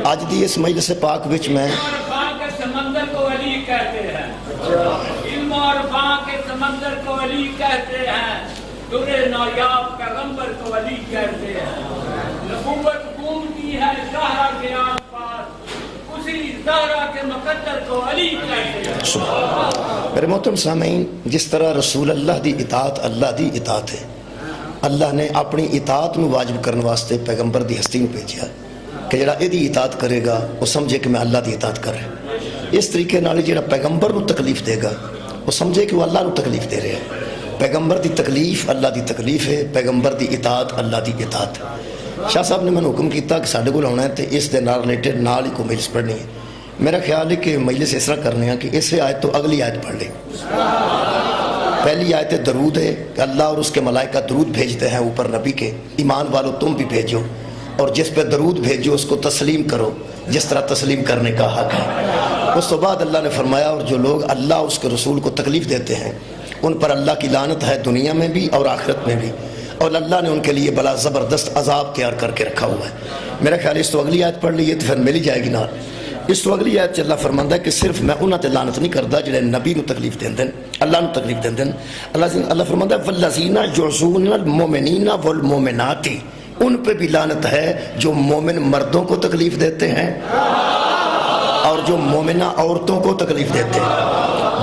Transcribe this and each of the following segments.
آج دی اس مجلس پاک وچ میں کے سمندر کو ولی کہتے ہیں، علم اور باں کے سمندر کو ولی کہتے ہیں، در نایاب پیغمبر کو ولی کہتے ہیں، نبوت گھومتی ہے زہرا کے آس پاس، اسی زہرا کے مقدر کو ولی کہتے ہیں۔ میرے محترم سامعین، جس طرح رسول اللہ دی اطاعت اللہ دی اطاعت ہے، اللہ نے اپنی اطاعت نو واجب کرنے واسطے پیغمبر دی ہستی نو بھیجا کہ جڑا ایدی اطاعت کرے گا وہ سمجھے کہ میں اللہ دی اطاعت کر رہا ہوں۔ اس طریقے نال جڑا پیغمبر نو تکلیف دے گا وہ سمجھے کہ وہ اللہ نو تکلیف دے رہا ہے۔ پیغمبر دی تکلیف اللہ دی تکلیف ہے، پیغمبر دی اطاعت اللہ دی اطاعت ہے۔ شاہ صاحب نے میں حکم کیتا کہ ساڈے کول آنا ہے تے اس دے نال ریلیٹڈ نال ہی کو مجلس پڑھنی ہے۔ میرا خیال ہے کہ مجلس اس طرح کرنے ہیں کہ اسے آیت تو اگلی آیت پڑھ لیں۔ پہلی آیت درود ہے کہ اللہ اور اس کے ملائکہ درود بھیجتے ہیں اوپر نبی کے، ایمان والو تم بھی بھیجو، اور جس پہ درود بھیجو اس کو تسلیم کرو جس طرح تسلیم کرنے کا حق ہے۔ اس تو بعد اللہ نے فرمایا اور جو لوگ اللہ اور اس کے رسول کو تکلیف دیتے ہیں ان پر اللہ کی لعنت ہے دنیا میں بھی اور آخرت میں بھی، اور اللہ نے ان کے لیے بڑا زبردست عذاب تیار کر کے رکھا ہوا ہے۔ میرا خیال اس تو اگلی آیت پڑھ لیے تو پھر مل ہی جائے گی نا۔ اس تو اگلی آیت اللہ فرماندا ہے کہ صرف میں انہاں تے لعنت نہیں کردا جڑے نبی نو تکلیف دیندے ہیں، اللہ نو تکلیف دیندے ہیں۔ اللہ فرماندا ہے والذین یعصون المؤمنین والمؤمنات، ان پہ بھی لعنت ہے جو مومن مردوں کو تکلیف دیتے ہیں اور جو مومنہ عورتوں کو تکلیف دیتے ہیں۔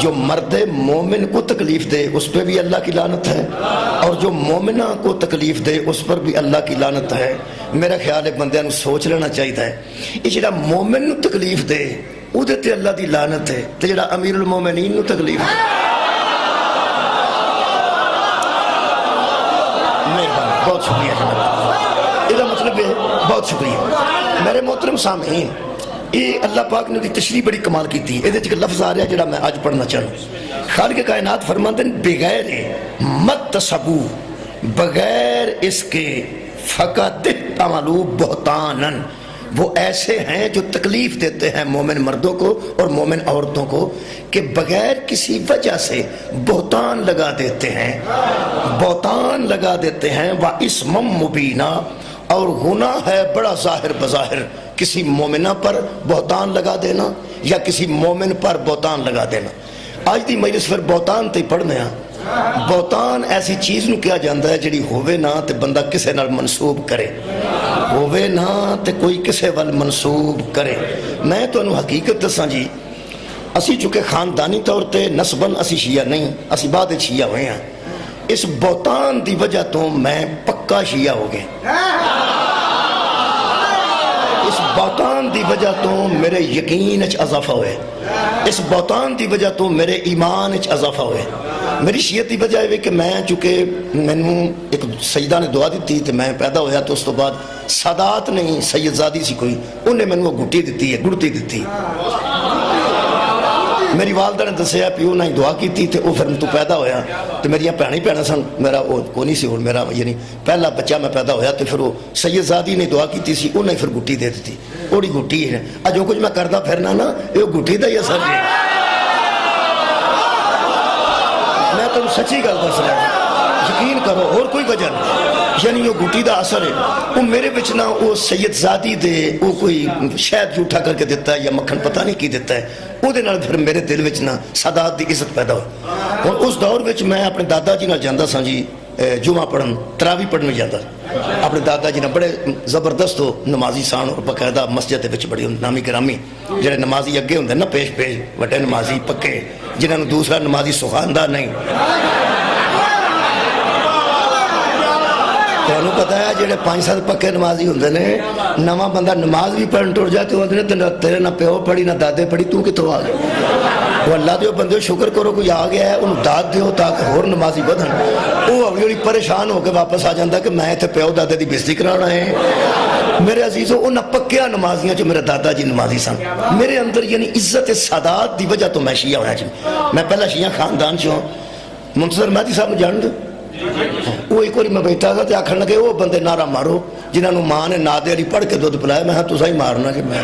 جو مرد مومن کو تکلیف دے اس پہ بھی اللہ کی لعنت ہے، اور جو مومنہ کو تکلیف دے اس پر بھی اللہ کی لعنت ہے۔ میرا خیال ہے بندیاں نو سوچ لینا چاہیے ہے یہ جڑا مومن نو تکلیف دے او دے تے اللہ دی لعنت ہے، تے جڑا امیر المومنین نو تکلیف دے مہربانی، بہت شکریہ جناب، یہ مطلب ہے بہت شکریہ۔ میرے محترم سامعین، یہ اللہ پاک نے تشریح بڑی کمال کی تھی۔ یہ لفظ آ رہا ہے جڑا میں آج پڑھنا چاہوں۔ خالق کائنات فرماتے ہیں بغیر مت تصبو، بغیر اس کے فقط تعملو بہتانن، وہ ایسے ہیں جو تکلیف دیتے ہیں مومن مردوں کو اور مومن عورتوں کو کہ بغیر کسی وجہ سے بہتان لگا دیتے ہیں، بہتان لگا دیتے ہیں۔ وَإِسْمًا مُبِينًا، اور گناہ ہے بڑا ظاہر بظاہر کسی مومنہ پر بہتان لگا دینا یا کسی مومن پر بہتان لگا دینا۔ آج دی مجلس پھر بہتان تے پڑھنے ہیں۔ بہتان ایسی چیز نو کیا جاندہ ہے جڑی ہووے نہ تے بندہ کسے نال منسوب کرے، ہووے نہ تے کوئی کسے وال منسوب کرے۔ میں تو انہوں حقیقت دساں جی، اسی چونکہ خاندانی طور تے نسباً اسی شیعہ نہیں، اسی بعد شیعہ ہوئے ہیں۔ اس بہتان دی وجہ تو میں پکا شیعہ ہو گئے، اس بہتان دی وجہ تو میرے یقین اچ اضافہ ہوئے، اس بہتان دی وجہ تو میرے ایمان اچ اضافہ ہوئے۔ میری شیعت دی وجہ ہے کہ میں چونکہ میں نے ایک سیدہ نے دعا دیتی تو میں پیدا ہویا، تو اس تو بعد سادات نہیں سید زادی سی کوئی، انہیں میں نے وہ گھٹی دیتی ہے، گھڑتی دیتی۔ میری والدہ نے دسیا پیو نہ دعا کی تھی تو پھر تو پیدا ہویا تو میری بھینیں بھینیں سن، میرا وہ کو نہیں سی، میرا یعنی پہلا بچہ میں پیدا ہویا تو پھر وہ سید زادی نے دعا کی سی، انہیں پھر گھٹی دے دیتی، اوڑی گھٹی ہے۔ جو کچھ میں کردا پھرنا نا یہ گھٹی دا ہی اثر ہے۔ میں تم سچی گل دس رہا ہوں، یقین کرو، اور کوئی وجہ نہیں، یعنی وہ گھٹی دا اثر ہے۔ وہ میرے بچ نہ وہ سید زادی دے وہ کوئی شاید جھوٹا کر کے دیتا ہے یا مکھن پتہ نہیں کی دیتا ہے، وہ دے نال پھر میرے دل وچ نہ سادات دی عزت پیدا ہوئی۔ اور اس دور وچ میں اپنے دادا جی نال جاندا ساں جی، جمعہ پڑھن تراوی پڑھن جاندا۔ اپنے دادا جی نے بڑے زبردست نمازی سان اور باقاعدہ مسجد دے وچ بڑی نامی گرامی جڑے نمازی اگے ہوندے نا پیش پیش وڈے نمازی پکے جنہاں نوں دوسرا نمازی سکھاندا نہیں۔ تینوں پتا ہے جڑے 5-7 پکے نمازی ہوندے نے، نواں بندہ نماز بھی پڑھن ٹر جائے تو ہوندے نے تیرے نہ پیو پڑھی نہ دادے پڑھی، تو کتوں آ گئے؟ وہ اللہ دیو بندے شکر کرو کوئی آ گیا ہے، انہوں داد دیو تاکہ اور نمازی بدھن۔ وہ ہولی پریشان ہو کے واپس آ جاندہ کہ میں تے پیو دادے دی بےزتی کرانا ہے۔ میرے عزیزوں انہاں پکیا نمازیاں جو میرے دادا جی نمازی سن، میرے اندر یعنی عزت سادات دی وجہ تو میں شیعہ ہویا جی۔ میں پہلا شیعہ خاندان چوں منتظر مہدی صاحب نے جان دو، وہ ایک بار میں بیٹھا تھا تو آخر لگے وہ بندے نعرہ مارو جنہوں نے ماں نے نادے علی پڑھ کے دودھ پلایا۔ میں تو ہی مارنا کہ میں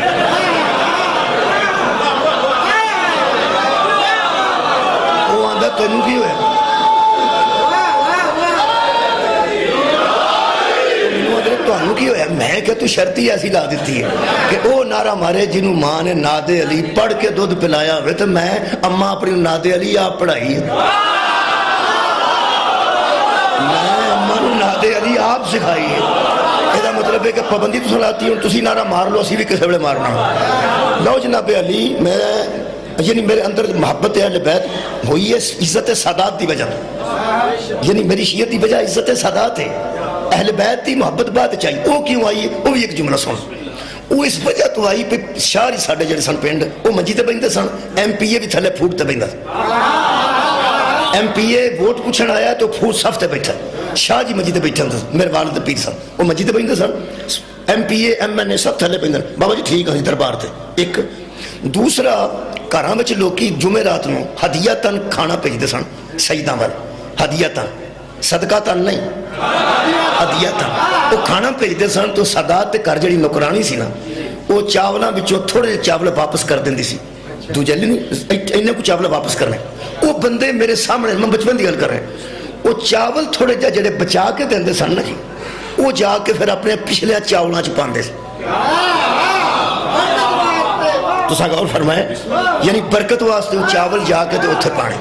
وہ آدھا تینوں کی ہویا، تینوں کی ہویا، میں کہ تو شرطی ایسی لا دیتی ہے کہ وہ نعرہ مارے جنہوں ماں نے ناد علی پڑھ کے دودھ پلایا ہوئے تو میں اماں اپنی ناد علی آپ پڑھائی ہے، میں اماں نو ناد علی آپ سکھائی ہے۔ یہ مطلب ہے کہ پابندی تو سلاتی ہوں، تسی نعرہ مار لو، اسی بھی کسے ویلے مارنا۔ لو جناب علی، میں یعنی میرے اندر محبت اہل بیت ہوئی ہے عزت سادات دی وجہ، یعنی میری شیعت دی وجہ عزت سادات ہے، اہل بیت دی محبت بات چاہیے۔ وہ کیوں آئی ہے؟ وہ بھی ایک جملہ سن، وہ اس وجہ تو آئی پہ شہری ساڈے جڑے سن پنڈ وہ منجی تے بہندے سن، ایم پی اے بھی تھلے پھوٹ تے بہندا، ایم پی اے ووٹ پوچھن آیا تو پھوٹ صف تے بیٹھا، شاہ جی منجی تے بیٹھے ہوں، میرے والد پیر سن، وہ منجی تے بہندے سن، M P A M N A سب تھلے بہندے، بابا جی ٹھیک ہے دربار تے۔ ایک دوسرا، گھراں وچ لوکی جمعرات نو ہدیہتاً کھانا بھیجدے سن سیداں ول، ہدیہتاً، صدقہ تن نہیں، ہدیہتاً وہ کھانا بھیجدے سن تو سادات تے گھر جڑی نوکرانی سی نا وہ چاولاں وچوں تھوڑے چاول واپس کر دیندی سی، دوجے نہیں انہیں کو چاول واپس کرنے، وہ بندے میرے سامنے، میں بچپن دی گل کر رہا ہوں، وہ چاول تھوڑے جا جڑے بچا کے دیندے سن نا جی، وہ جا کے پھر اپنے پچھلے چاولاں چ پاندے سی۔ تساں غور فرمائے، یعنی برکت واسطے وہ چاول جا کے تے اوتھے پانے۔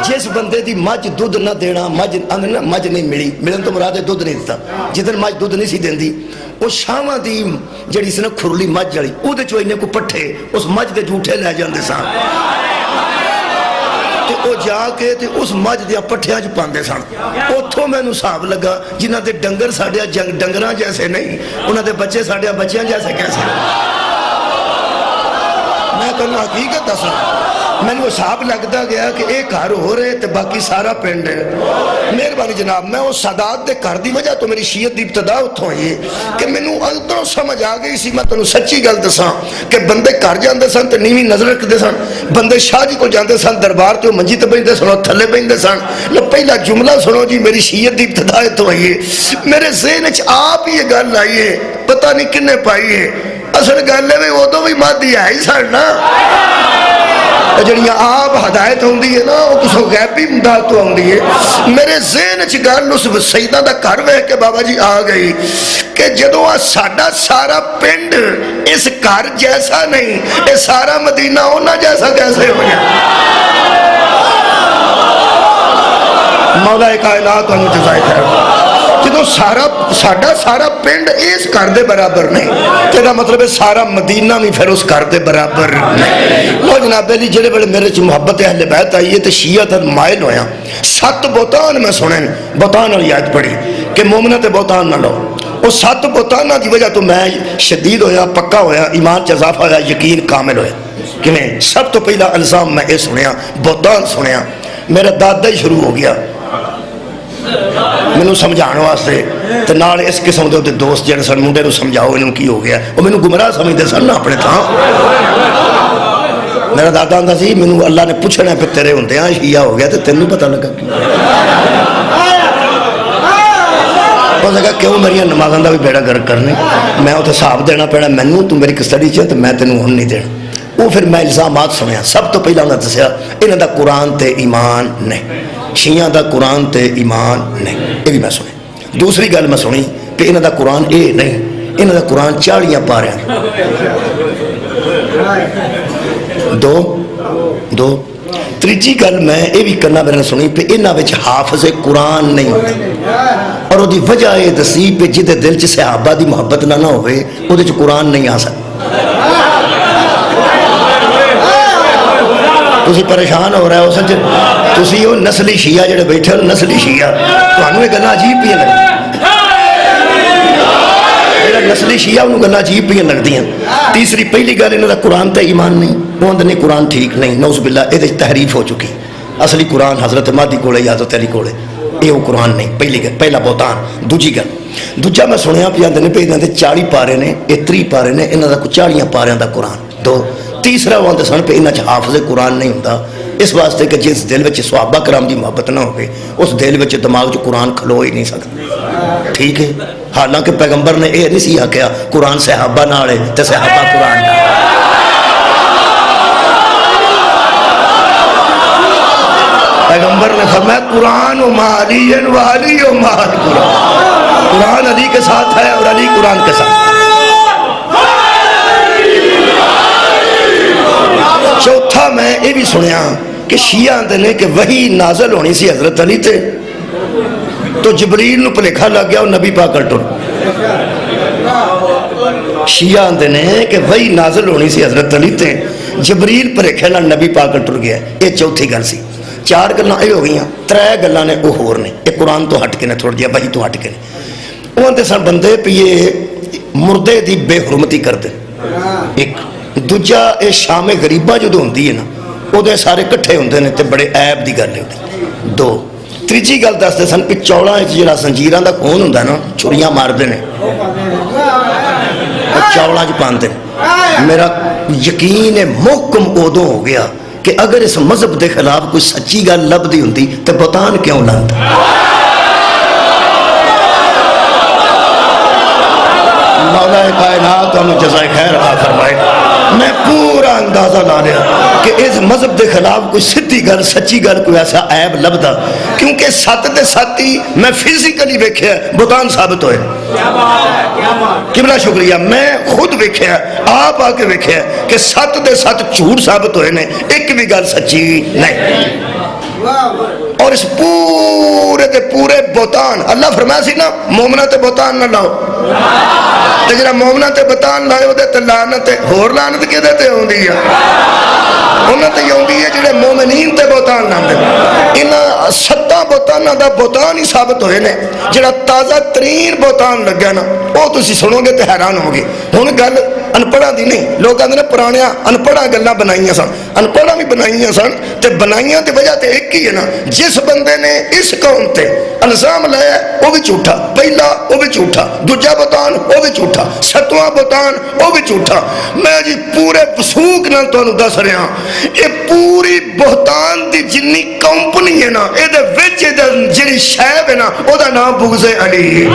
جس بندے دی مجھ دودھ نہ دینا، مجھ نہیں ملی، ملن تو مراد دودھ نہیں دیتا، جدن مجھ دودھ نہیں سی دیندی، وہ شاواں دی جڑی سی نا کھرلی مجھ والی، او دے چوں انہیں کو پٹھے اس مجھ دے جھوٹے لے جاندے سن، تے او جا کے تے اس مجھ دیا پٹھیاں چ پاندے سن۔ اوتھوں مینوں حساب لگا جنہاں دے ڈنگر ساڈے ڈنگراں جیسے نہیں، انہاں دے بچے ساڈے بچیاں جیسے کیسے۔ میں کہنا حقیقت دسا، میں نے حساب لگتا گیا کہ ایک گھر ہو رہے تے باقی سارا پنڈ ہے۔ مہربانی جناب، میں وہ سادات دے گھر دی وجہ تو میری شیعت دی ابتدا اتھوں ہوئی کہ مینوں اندروں سمجھ آ گئی سی، میں تانوں سچی گل دساں کہ بندے گھر جاندے سن تے نیویں نظر رکھدے سن، بندے شاہ جی کو جاندے سن دربار تے منجی تے بیٹھدے سن، تھلے بیٹھدے سن۔ لو پہلا جملہ سنو جی، میری شیعت دی ابتدا اتھوں ہوئی ہے۔ میرے ذہن وچ آپ ہی یہ گل آئی ہے، پتہ نہیں کنے پائی ہے، اصل گل ہے ادو بھی مادی ہے ہی سن نا، جڑیاں آپ ہدایت ہوندی ہے نا وہ کچھ غیبی امداد تو ہوندی ہے۔ میرے ذہن چ گل اس سیدہ دا گھر ویکھ کے بابا جی آ گئی کہ جدوں ساڈا سارا پنڈ اس گھر جیسا نہیں، یہ سارا مدینہ انہاں جیسا کیسے ہو گیا۔ مولا کائنات انہوں جزائے خیر، جدو سارا پنڈ اس گھر دے برابر نہیں، تیرا مطلب ہے سارا مدینہ بھی پھر اس گھر دے برابر نہیں۔ لو جناب علی، جڑے بڑے میرے چ محبت اہل بیت آئی ہے تے شیعہ تے مائل ہویا، 7 بہتان میں سنے، بہتان والی آیت پڑھی کہ مومنہ تے بہتان نہ لو، وہ 7 بہتانہ دی وجہ تو میں شدید ہویا، پکا ہویا، ایمان چ اضافہ ہویا، یقین کامل ہویا۔ کیویں؟ سب تو پہلا الزام میں یہ سنیا، بہتان سنیا، میرا دادا ہی شروع ہو گیا مینوں سمجھانے واسطے، تے نال اس قسم دے دوست جڑے سن منڈے نوں سمجھاؤ انہوں کی ہو گیا، وہ مینوں گمراہ سمجھدے سن نا اپنے تھاں۔ میرا دادا آندا سی مینوں اللہ نے پوچھنا پھر تیرے ہوندیاں شیعہ ہو گیا تے تینوں پتہ لگا کیوں؟ اس نے کہا کیوں میری نمازاں دا بھی بیڑا گرک کرنے، میں اتنے حساب دینا پینا مینوں، تو میری کسٹڈی چ تے میں تینوں ہن نہیں دینا۔ وہ پھر میں الزامات سنیا، سب تو پہلا انہوں نے دسیا انہاں دا قرآن تے ایمان نہیں، شیعہ دا قرآن تے ایمان نہیں، یہ بھی میں سنی۔ دوسری گل میں سنی کہ انہاں دا قرآن اے نہیں، انہاں دا قرآن 40 پاریاں دو۔ تیجی گل میں یہ بھی کرنا میرے نے سنی پہ انہاں وچ حافظ قرآن نہیں ہوتا، اور وہ دی وجہ یہ دسی پہ جدے دل چ صحابہ دی محبت نہ ہوئے وہ دے چ قرآن نہیں آ سکتا۔ تسی پریشان ہو رہا ہے، سچ تسی وہ نسلی شیعہ جڑے بیٹھے ہو، نسلی شیعہ تمہیں یہ گلاں عجیب پہ لگتی، نسلی شیعہ انہوں گلاں عجیب پہ لگتی ہیں۔ تیسری پہلی گل انہوں دا قرآن تے ایمان نہیں، وہ اندر نہیں قرآن ٹھیک نہیں، نعوذ باللہ یہ تحریف ہو چکی، اصلی قرآن حضرت مہدی کولے یا حضرت علی کولے، یہ وہ قرآن نہیں۔ پہلی گل، پہلا بہتان۔ دوجی گل، دوجا میں سنیا پہ آندے نے پہ انہاں دے 40 پارے نے، 30 پارے نے، انہاں دا 40 پاریاں دا قرآن۔ دو تیسرا وہ آندے سن پہ انہاں چ حافظ قرآن نہیں ہوتا، اس واسطے کہ جس دل وچ صحابہ کرام دی محبت نہ ہوئے اس دل وچ دماغ چ قرآن کھلو ہی نہیں سکتا، ٹھیک ہے۔ حالانکہ پیغمبر نے یہ نہیں سی آکھیا قرآن صحابہ نال ہے تے صحابہ قرآن نال۔ پیغمبر نے فرمایا قرآن و علی و علی و قرآن، قرآن علی کے ساتھ ہے اور علی قرآن کے ساتھ۔ ہاں میں یہ بھی سنیا کہ شیعہ آتے ہیں کہ وہی نازل ہونی سی حضرت علی تے تو جبریل نو بھلیکھا لگ گیا اور نبی پاک ٹر شیعہ آتے ہیں کہ وہی نازل ہونی سی حضرت علی تے جبریل بھلیکھے نال نبی پاک ٹر گیا. یہ چوتھی گل سی. 4 گلاں یہ ہو گئی، 3 گلاں نے وہ ہور نے، یہ قرآن تو ہٹ کے نے، تھوڑا جہا وحی تو ہٹ کے نے. وہ آتے سن بندے پہ یہ مردے دی بے حرمتی کرتے، ایک دوجا یہ شام غریباں جدو ہوندی ہے نا وہ سارے کٹھے ہوندے نے تے بڑے عیب دی گل ہوندی. 2 تیجی گل دستے سن کہ چوڑاں جہاں زنجیراں دا خون ہوندا نا چھریاں ماردے نے چاولاں چ پاندے. میرا یقین محکم ادو ہو گیا کہ اگر اس مذہب دے خلاف کوئی سچی گل لبدی ہوندی تے بتان کیوں لاندا. مولا کائنات انہوں جزائے خیر عطا فرمائے. میں پورا اندازہ لا لیا کہ اس مذہب دے خلاف کوئی سچی گل سچی گل کوئی ایسا عیب لبدا، کیونکہ 7 دے 7 ہی میں فزیکلی ویکھیا بتان ثابت ہوئے. قبلہ شکریہ، میں خود ویکھیا آپ آ کے ویکھیا کہ 7 دے 7 جھوٹ ثابت ہوئے نے، ایک بھی گل سچی نہیں. اور اس پورے تے پورے بہتان اللہ فرمایا سی نا مومنہ تے بہتان نہ لاؤ، تے جڑا مومنہ تے بہتان لائے دے تے لعنت ہور لعنت کدے تے ہوندی ہے؟ انہاں تے ہوندی ہے جڑے مومنین تے بہتان لاندے. انہاں 7 بہتاناں دا بہتان ہی ثابت ہوئے نے. جڑا تازہ ترین بہتان لگا نا وہ تسی سنو گے تے حیران ہو گے. ہن گل انپڑھاں دی نہیں، لوگ کہندے نے پرانیاں انپڑھاں گلاں بنائیاں سن، انپڑھاں بھی بنائیاں سن تے بنائیاں تے وجہ تے ایک ہی ہے نا، جس بندے نے اس قوم تے الزام لایا وہ بھی جھوٹا، پہلا وہ بھی جھوٹا، دوجا بہتان وہ بھی جھوٹا، 7واں بہتان وہ بھی جھوٹا. میں جی پورے وثوق نال تانوں دس رہا یہ پوری بہتان دی جنی کمپنی ہے نا اے دے وچ جڑی شے ہے نا او دا نام بغض علی.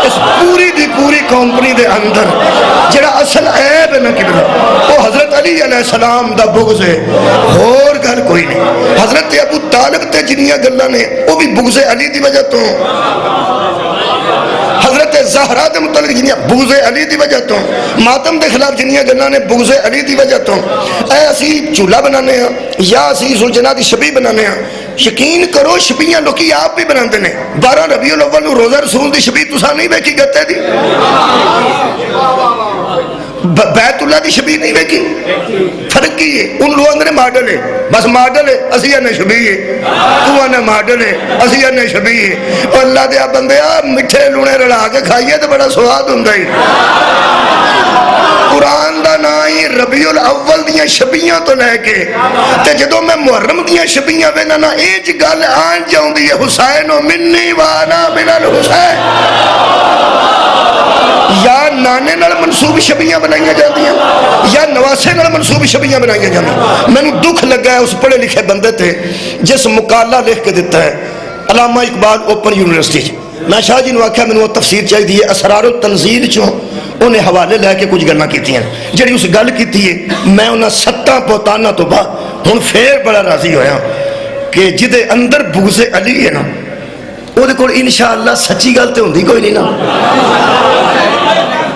اس پوری دی پوری کمپنی دے اندر جڑا اصل عیب ہے نا قبلہ وہ حضرت علی علیہ السلام دا بغض ہے، اور گل کوئی نہیں. حضرت ابو طالب تے جنیاں گلاں نے وہ بھی بغض علی دی وجہ تو، حضرت زہرا دے متعلق جنیاں بغض علی دی وجہ تو، ماتم دے خلاف جنیاں گلاں نے بغض علی دی وجہ تو. اے اسی چولہا بنانے ہیں یا اسی ذوالجناح دی شبی بنانے ہیں، یقین کرو شبیاں لوکی آپ بھی بناندے نے. 12 ربیع الاول روزہ رسول دی شبی تساں نہیں ویکھی گتے دی، بیت اللہ دی شبی نہیں ویکھی. فرق کی ہے؟ ان لوگوں نے ماڈل ہے، بس ماڈل ہے، اسی نے شبی ہے، تو نے ماڈل ہے، اسی نے شبی ہے. اور اللہ دے بندے مٹھے لونے رلا کے کھائیے تو بڑا سواد ہوندا ہے. قرآن دا نا ہی ربیع الاول دیاں شبیاں تو لے کے تے جدوں میں محرم دیاں شبیاں وینا نا ایج گل آن جاؤندی ہے حسین و منی وانا من الحسین. یا نانے نال منصوب شبیاں بنائیاں جاندیاں یا نواسے نال منصوب شبیاں بنائیاں جاندیاں. میں نے دکھ لگا ہے اس پڑھے لکھے بندے تے جس مقالہ لکھ کے دیتا ہے علامہ اقبال اوپن یونیورسٹی. میں شاہ جی نے آخیا میں نے وہ تفسیر چاہیے ہے اسرار التنزیل چوں انہیں حوالے لے کے کچھ گلاں کیتی ہیں جڑی اس گل کیتی ہے. میں انہاں 7 بہتاناں تو بعد ہن پھر بڑا راضی ہویا کہ جدے اندر بغض علی ہے نا وہ دے کول انشاءاللہ سچی گل تے ہوندی کوئی نہیں نا.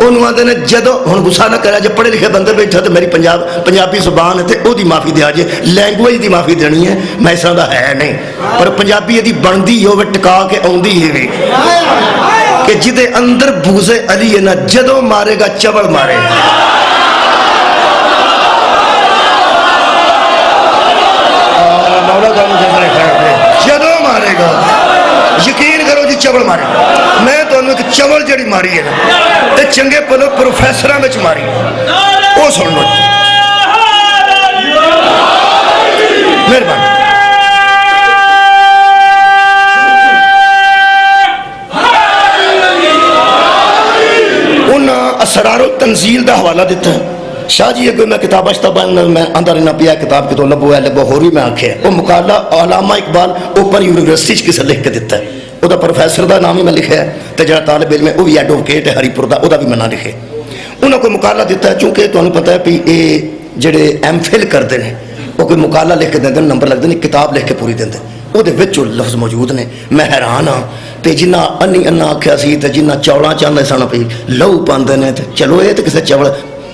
انہوں آتے ہیں جدو ہن غصہ نہ کرا جب پڑھے لکھے بندے بیٹھا تو میری پنجابی زبان ہے او دی معافی دیا جے، لینگویج دی معافی دینی ہے، میں اس طرح دا ہے نہیں. پر پنجابی دی بندی ہوے ٹکا کے اوندی ہے کہ جدے اندر بغض علی ہے نا جدو مارے گا چوڑ مارے. جدو مارے گا یقین کرو جی چوڑ مارے. میں تو ایک چوڑ جڑی ماری ہے نا تے چنگے پلو پروفیسراں وچ ماری او سن لو. مہربانی. انہاں اسرار التنزیل دا حوالہ دیتا ہے. شاہ جی اگر میں کتاب اشتبہ میں اندر نہ پیا کتاب کے تو لبو ہے لبو ہو رہی میں آنکھیں وہ مقالہ علامہ اقبال اوپن یونیورسٹی کسے لکھ کے دیتا ہے. وہ دا پروفیسر دا نام ہی میں لکھا ہے تے جڑا طالب علم ہے وہ بھی ایڈوکیٹ ہے ہری پور دا وہ دا بھی میں نہ لکھے. انہوں کو مقالہ دیتا ہے چونکہ تمہیں پتہ ہے کہ یہ جڑے ایم فل کرتے ہیں وہ کوئی مقالہ لکھ کے دیں نمبر لگتے ہیں کتاب لکھ کے پوری دیں وہ لفظ موجود نے. میں حیران ہاں تے جنہ انی انا آکھیا سی تے جنہ چوڑاں چاہندے سن پئی لہو پاندے نے تے چلو یہ تے کسے چوڑ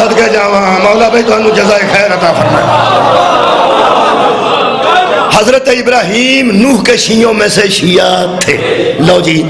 صدقے جاواں مولا بھائی تانوں جزائے خیر عطا فرمائے۔ حضرت ابراہیم نوح کے شیعوں میں سے شیعہ تھے۔ لو جی